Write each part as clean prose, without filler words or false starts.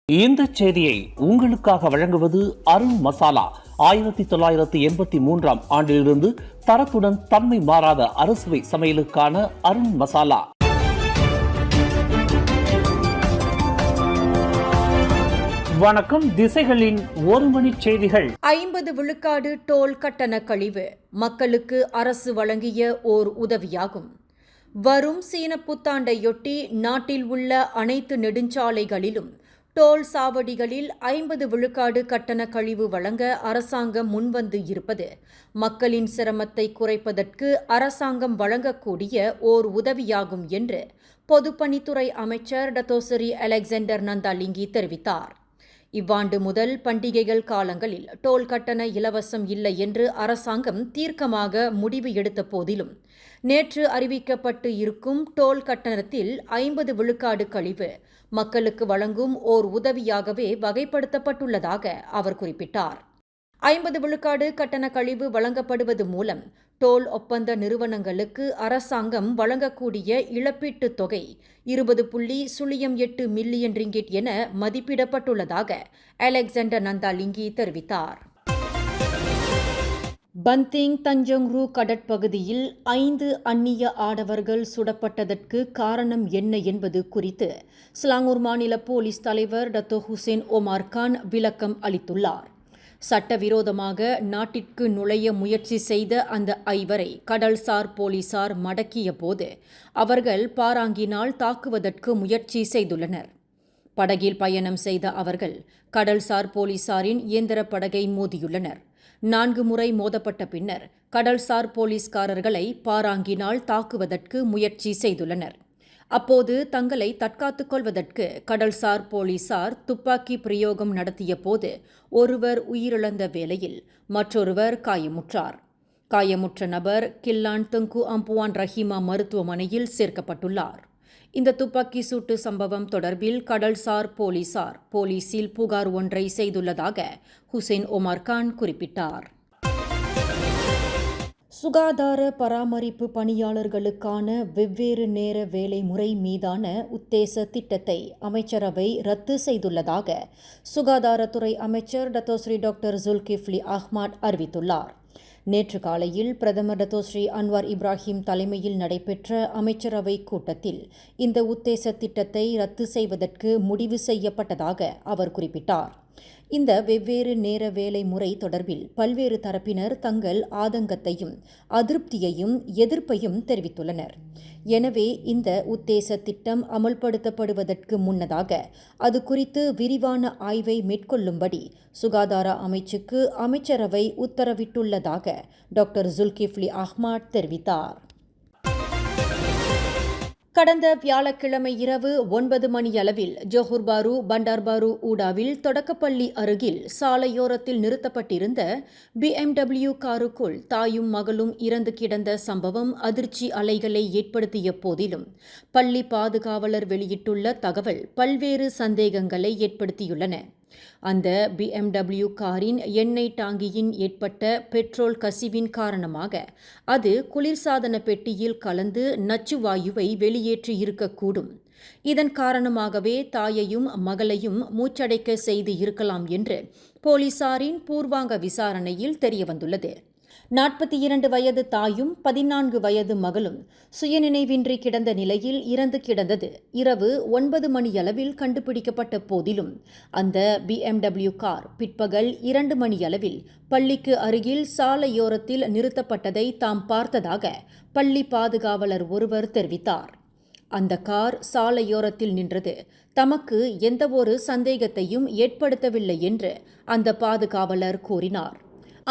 இந்த செய்தியை உங்களுக்காக வழங்குவது அருண் மசாலா. 1983 ஆண்டிலிருந்து தரத்துடன் தன்மை மாறாத அறுசுவை சமையலுக்கான அருண் மசாலா. வணக்கம். திசைகளின் ஒரு மணி செய்திகள். 50 விழுக்காடு டோல் கட்டண கழிவு மக்களுக்கு அரசு வழங்கிய ஓர் உதவியாகும். வரும் சீன புத்தாண்டையொட்டி நாட்டில் உள்ள அனைத்து நெடுஞ்சாலைகளிலும் டோல் சாவடிகளில் 50 விழுக்காடு கட்டண கழிவு வழங்க அரசாங்கம் முன்வந்து இருப்பது மக்களின் சிரமத்தை குறைப்பதற்கு அரசாங்கம் வழங்கக்கூடிய ஓர் உதவியாகும் என்று பொதுப்பணித்துறை அமைச்சர் டத்தோசரி அலெக்சாண்டர் நந்தாலிங்கி தெரிவித்தார். இவ்வாண்டு முதல் பண்டிகைகள் காலங்களில் டோல் கட்டண இலவசம் இல்லை என்று அரசாங்கம் தீர்க்கமாக முடிவு எடுத்த போதிலும் நேற்று அறிவிக்கப்பட்டு இருக்கும் டோல் கட்டணத்தில் 50 விழுக்காடு கழிவு மக்களுக்கு வழங்கும் ஓர் உதவியாகவே வகைப்படுத்தப்பட்டுள்ளதாக அவர் குறிப்பிட்டார். 50 விழுக்காடு கட்டண கழிவு வழங்கப்படுவது மூலம் டோல் ஒப்பந்த நிறுவனங்களுக்கு அரசாங்கம் வழங்கக்கூடிய இழப்பீட்டுத் தொகை 20.08 மில்லியன் ரிங்கிட் என மதிப்பிடப்பட்டுள்ளதாக அலெக்சாண்டர் நந்தாலிங்கி தெரிவித்தார். பந்திங் தஞ்சோங்ரு கடற்பகுதியில் 5 அந்நிய ஆடவர்கள் சுடப்பட்டதற்கு காரணம் என்ன என்பது குறித்து ஸ்லாங்கூர் மாநில போலீஸ் தலைவர் டத்தோ ஹுசேன் ஒமார் கான் விளக்கம் அளித்துள்ளார். சட்டவிரோதமாக நாட்டிற்கு நுழைய முயற்சி செய்த அந்த 5 கடல்சார் போலீசார் மடக்கிய போது அவர்கள் பாராங்கினால் தாக்குவதற்கு முயற்சி செய்துள்ளனர். படகில் பயணம் செய்த அவர்கள் கடல்சார் போலீசாரின் இயந்திர படகை மோதியுள்ளனர். 4 முறை மோதப்பட்ட பின்னர் கடல்சார் போலீஸ்காரர்களை பாராங்கினால் தாக்குவதற்கு முயற்சி செய்துள்ளனர். அப்போது தங்களை தற்காத்துக் கொள்வதற்கு கடல்சார் போலீசார் துப்பாக்கி பிரயோகம் நடத்திய போது ஒருவர் உயிரிழந்த வேளையில் மற்றொருவர் காயமுற்றார். காயமுற்ற நபர் கில்லான் தங்கு அம்புவான் ரஹீமா மருத்துவமனையில் சேர்க்கப்பட்டுள்ளார். இந்த துப்பாக்கி சூட்டு சம்பவம் தொடர்பில் கடல்சார் போலீசார் போலீசில் புகார் ஒன்றை செய்துள்ளதாக ஹுசேன் ஒமார் கான் குறிப்பிட்டார். சுகாதார பராமரிப்பு பணியாளர்களுக்கான வெவ்வேறு நேர வேலை முறை மீதான உத்தேச திட்டத்தை அமைச்சரவை ரத்து செய்துள்ளதாக சுகாதாரத்துறை அமைச்சர் டத்தோஸ்ரீ டாக்டர் ஜுல்கிஃப்லி அஹ்மத் அறிவித்துள்ளார். நேற்று காலையில் பிரதமர் டத்தோஸ்ரீ அன்வார் இப்ராஹிம் தலைமையில் நடைபெற்ற அமைச்சரவை கூட்டத்தில் இந்த உத்தேச திட்டத்தை ரத்து செய்வதற்கு முடிவு செய்யப்பட்டதாக அவர் குறிப்பிட்டார். இந்த வெவ்வேறு நேர வேலை முறை தொடர்பில் பல்வேறு தரப்பினர் தங்கள் ஆதங்கத்தையும் அதிருப்தியையும் எதிர்ப்பையும் தெரிவித்துள்ளனர். எனவே இந்த உத்தேச திட்டம் அமல்படுத்தப்படுவதற்கு முன்னதாக அது குறித்து விரிவான ஆய்வை மேற்கொள்ளும்படி சுகாதார அமைச்சுக்கு அமைச்சரவை உத்தரவிட்டுள்ளதாக டாக்டர் ஜுல்கிஃப்லி அஹ்மத் தெரிவித்தார். கடந்த வியாழக்கிழமை இரவு 9 மணியளவில் ஜோஹர் பாரு பண்டார்பாரு ஊடாவில் தொடக்கப்பள்ளி அருகில் சாலையோரத்தில் நிறுத்தப்பட்டிருந்த BMW காருக்குள் தாயும் மகளும் இறந்து கிடந்த சம்பவம் அதிர்ச்சி அலைகளை ஏற்படுத்திய போதிலும் பள்ளி பாதுகாவலர் வெளியிட்டுள்ள தகவல் பல்வேறு சந்தேகங்களை ஏற்படுத்தியுள்ளன. அந்த BMW காரின் எண்ணெய் டாங்கியின் ஏற்பட்ட பெட்ரோல் கசிவின் காரணமாக அது குளிர்சாதன பெட்டியில் கலந்து நச்சுவாயுவை வெளியேற்றி இருக்கக்கூடும். இதன் காரணமாகவே தாயையும் மகளையும் மூச்சடைக்க செய்து இருக்கலாம் என்று போலீசாரின் பூர்வாங்க விசாரணையில் தெரியவந்துள்ளது. 42 வயது தாயும் 14 வயது மகளும் சுயநினைவின்றி கிடந்த நிலையில் இறந்து கிடந்தது இரவு 9 மணியளவில் கண்டுபிடிக்கப்பட்ட போதிலும் அந்த BMW கார் பிற்பகல் 2 மணியளவில் பள்ளிக்கு அருகில் சாலையோரத்தில் நிறுத்தப்பட்டதை தாம் பார்த்ததாக பள்ளி பாதுகாவலர் ஒருவர் தெரிவித்தார். அந்த கார் சாலையோரத்தில் நின்றது தமக்கு எந்தவொரு சந்தேகத்தையும் ஏற்படுத்தவில்லை என்று அந்த பாதுகாவலர் கூறினார்.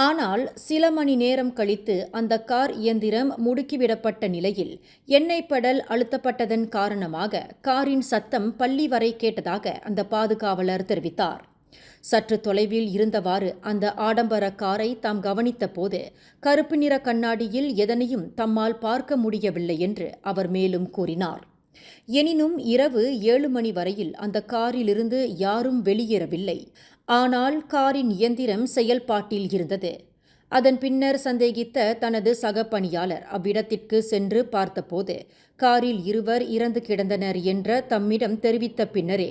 ஆனால் சில மணி நேரம் கழித்து அந்த கார் இயந்திரம் முடுக்கிவிடப்பட்ட நிலையில் எண்ணெய் பெடல் அழுத்தப்பட்டதன் காரணமாக காரின் சத்தம் பள்ளி வரை கேட்டதாக அந்த பாதுகாவலர் தெரிவித்தார். சற்று தொலைவில் இருந்தவாறு அந்த ஆடம்பர காரை தாம் கவனித்த போது கருப்பு நிற கண்ணாடியில் எதனையும் தம்மால் பார்க்க முடியவில்லை என்று அவர் மேலும் கூறினார். எனினும் இரவு 7 மணி வரையில் அந்த காரிலிருந்து யாரும் வெளியேறவில்லை. ஆனால் காரின் இயந்திரம் செயல்பாட்டில் இருந்தது. அதன் பின்னர் சந்தேகித்த தனது சக பணியாளர் அவ்விடத்திற்கு சென்று பார்த்தபோது காரில் இருவர் இறந்து கிடந்தனர் என்ற தம்மிடம் தெரிவித்த பின்னரே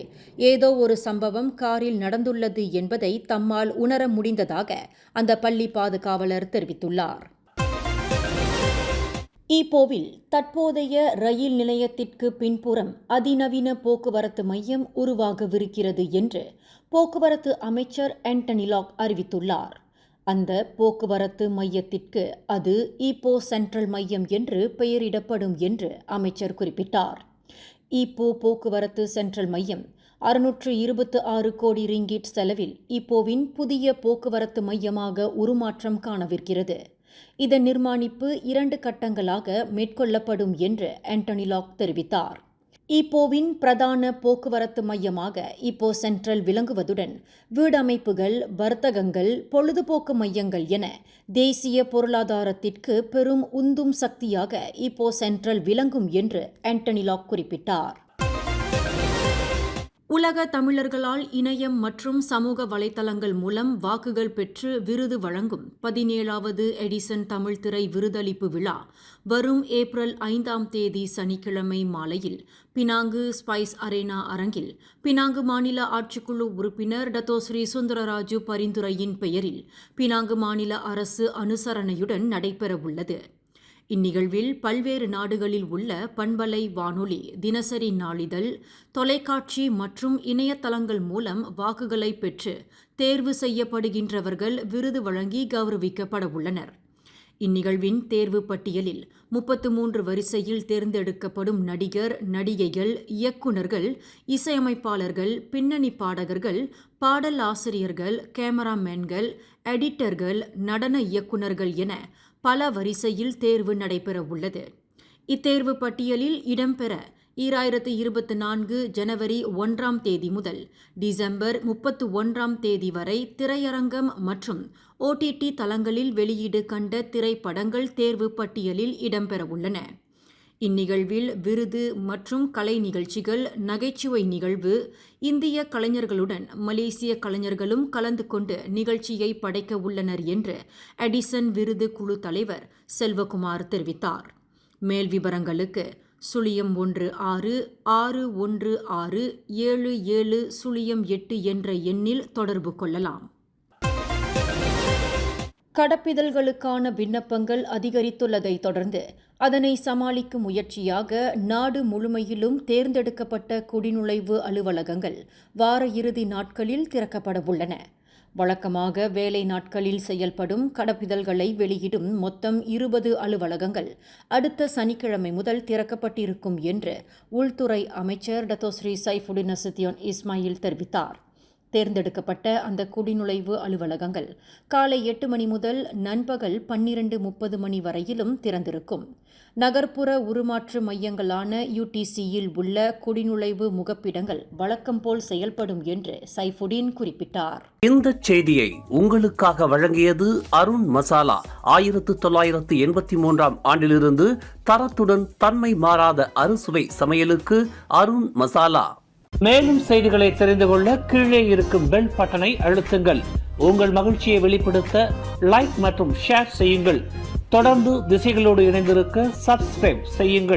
ஏதோ ஒரு சம்பவம் காரில் நடந்துள்ளது என்பதை தம்மால் உணர முடிந்ததாக அந்த பள்ளி பாதுகாவலர் தெரிவித்துள்ளார். ஈப்போவில் தற்போதைய ரயில் நிலையத்திற்கு பின்புறம் அதிநவீன போக்குவரத்து மையம் உருவாகவிருக்கிறது என்று போக்குவரத்து அமைச்சர் ஆண்டனி லாக் அறிவித்துள்ளார். அந்த போக்குவரத்து மையத்திற்கு அது ஈப்போ சென்ட்ரல் மையம் என்று பெயரிடப்படும் என்று அமைச்சர் குறிப்பிட்டார். ஈப்போ போக்குவரத்து சென்ட்ரல் மையம் 626 கோடி ரிங்கிட் செலவில் ஈப்போவின் புதிய போக்குவரத்து மையமாக உருமாற்றம் காணவிருக்கிறது. இதன் நிர்மாணிப்பு 2 கட்டங்களாக மேற்கொள்ளப்படும் என்று ஆண்டனி லாக் தெரிவித்தார். ஈப்போவின் பிரதான போக்குவரத்து மையமாக ஈப்போ சென்ட்ரல் விளங்குவதுடன் வீடமைப்புகள், வர்த்தகங்கள், பொழுதுபோக்கு மையங்கள் என தேசிய பொருளாதாரத்திற்கு பெரும் உந்தும் சக்தியாக ஈப்போ சென்ட்ரல் விளங்கும் என்று ஆண்டனி லாக் குறிப்பிட்டார். உலக தமிழர்களால் இணையம் மற்றும் சமூக வலைத்தளங்கள் மூலம் வாக்குகள் பெற்று விருது வழங்கும் 17வது எடிசன் தமிழ் திரை விருதளிப்பு விழா வரும் ஏப்ரல் 5ஆம் தேதி சனிக்கிழமை மாலையில் பினாங்கு ஸ்பைஸ் அரேனா அரங்கில் பினாங்கு மாநில ஆட்சிக்குழு உறுப்பினர் டத்தோஸ்ரீ சுந்தரராஜு பரிந்துரையின் பெயரில் பினாங்கு மாநில அரசு அனுசரணையுடன் நடைபெறவுள்ளது. இந்நிகழ்வில் பல்வேறு நாடுகளில் உள்ள பண்பலை வானொலி, தினசரி நாளிதழ், தொலைக்காட்சி மற்றும் இணையதளங்கள் மூலம் வாக்குகளை பெற்று தேர்வு செய்யப்படுகின்றவர்கள் விருது வழங்கி கௌரவிக்கப்படவுள்ளனர். இந்நிகழ்வின் தேர்வு பட்டியலில் 33 வரிசையில் தேர்ந்தெடுக்கப்படும் நடிகர், நடிகைகள், இயக்குநர்கள், இசையமைப்பாளர்கள், பின்னணி பாடகர்கள், பாடல் ஆசிரியர்கள், கேமராமேன்கள், எடிட்டர்கள், நடன இயக்குநர்கள் என பல வரிசையில் தேர்வு நடைபெறவுள்ளது. இத்தேர்வு பட்டியலில் இடம்பெற 2024 ஜனவரி 1ஆம் தேதி முதல் டிசம்பர் 31ஆம் தேதி வரை திரையரங்கம் மற்றும் OTT தளங்களில் வெளியீடு கண்ட திரைப்படங்கள் தேர்வு பட்டியலில் இடம்பெறவுள்ளன. இந்நிகழ்வில் விருது மற்றும் கலை நிகழ்ச்சிகள், நகைச்சுவை நிகழ்வு, இந்திய கலைஞர்களுடன் மலேசிய கலைஞர்களும் கலந்து கொண்டு நிகழ்ச்சியை படைக்க உள்ளனர் என்று எடிசன் விருது குழு தலைவர் செல்வகுமார் தெரிவித்தார். மேல் விவரங்களுக்கு 0166167708 என்ற எண்ணில் தொடர்பு கொள்ளலாம். கடப்பிதழ்களுக்கான விண்ணப்பங்கள் அதிகரித்துள்ளதை தொடர்ந்து அதனை சமாளிக்கும் முயற்சியாக நாடு முழுமையிலும் தேர்ந்தெடுக்கப்பட்ட குடிநுழைவு அலுவலகங்கள் வார இறுதி நாட்களில் திறக்கப்படவுள்ளன. வழக்கமாக வேலை நாட்களில் செயல்படும் கடப்பிதழ்களை வெளியிடும் மொத்தம் 20 அலுவலகங்கள் அடுத்த சனிக்கிழமை முதல் திறக்கப்பட்டிருக்கும் என்று உள்துறை அமைச்சர் டத்தோஸ்ரீ சைஃபுடின் நசுத்தியோன் இஸ்மாயில் தெரிவித்தார். தேர்ந்தெடுக்கப்பட்ட அந்த குடிநுழைவு அலுவலகங்கள் காலை 8 மணி முதல் நண்பகல் 12:30 மணி வரையிலும் திறந்திருக்கும். நகர்ப்புற உருமாற்று மையங்களான UTCயில் உள்ள குடிநுழைவு முகப்பிடங்கள் வழக்கம் போல் செயல்படும் என்று சைஃபுடின் குறிப்பிட்டார். இந்த செய்தியை உங்களுக்காக வழங்கியது அருண் மசாலா. 1983ஆம் ஆண்டிலிருந்து தரத்துடன் தன்மை மாறாத அறுசுவை சமையலுக்கு அருண் மசாலா. மேலும் செய்திகளை தெரிந்து கொள்ள கீழே இருக்கும் பெல் பட்டனை அழுத்துங்கள். உங்கள் மகிழ்ச்சியை வெளிப்படுத்த லைக் மற்றும் ஷேர் செய்யுங்கள். தொடர்ந்து திசைகளோடு இணைந்திருக்க சப்ஸ்கிரைப் செய்யுங்கள்.